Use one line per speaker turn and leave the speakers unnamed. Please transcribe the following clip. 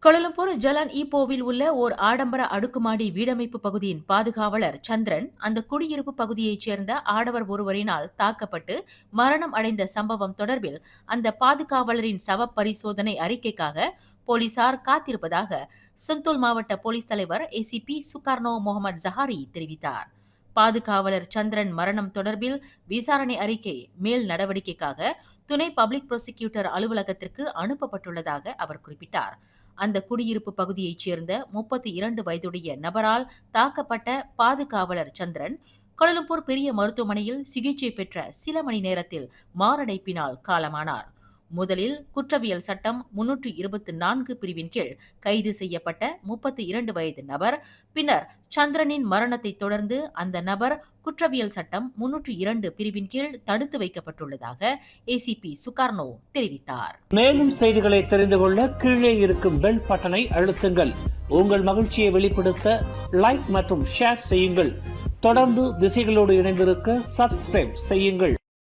Kuala Lumpur Jalan ஈப்போவில் உள்ள ஓர் ஆடம்பர அடுக்குமாடி வீடமைப்பு பகுதியின் பாதுகாவலர் சந்திரன் அந்த குடியிருப்பு பகுதியைச் சேர்ந்த ஆடவர் ஒருவரினால் தாக்கப்பட்டு மரணம் அடைந்த சம்பவம் தொடர்பில் அந்த பாதுகாவலரின் சவ பரிசோதனை அறிக்கைக்காக போலீசார் காத்திருப்பதாக செந்தூல் மாவட்ட போலீஸ் தலைவர் ஏசிபி சுகார்னோ முகமது ஜஹாரி தெரிவித்தார். பாதுகாவலர் சந்திரன் மரணம் தொடர்பில் விசாரணை அறிக்கை மேல் நடவடிக்கைக்காக துணை பப்ளிக் புரோசிக்யூட்டர் அலுவலகத்திற்கு அனுப்பப்பட்டுள்ளதாக அவர் குறிப்பிட்டார். அந்த குடியிருப்பு பகுதியைச் சேர்ந்த 32 வயதுடைய நபரால் தாக்கப்பட்ட பாதுகாவலர் சந்திரன் கோலாலம்பூர் பெரிய மருத்துவமனையில் சிகிச்சை பெற்ற சில மணி நேரத்தில் மாரடைப்பினால் காலமானார். முதலில் குற்றவியல் சட்டம் 324 பிரிவின் கீழ் கைது செய்யப்பட்ட 32 வயது நபர், பின்னர் சந்திரனின் மரணத்தை தொடர்ந்து அந்த நபர் குற்றவியல் சட்டம் 302 பிரிவின் கீழ் தடுத்து வைக்கப்பட்டுள்ளதாக ஏசிபி சுகார்னோ தெரிவித்தார்.
மேலும் செய்திகளை தெரிந்து கொள்ள கீழே இருக்கும் பெல் பட்டனை அழுத்துங்கள். உங்கள் மகிழ்ச்சியை வெளிப்படுத்த லைக் மற்றும் ஷேர் செய்யுங்கள். தொடர்ந்து திசைகளோடு இணைந்திருக்க சப்ஸ்கிரைப் செய்யுங்கள்.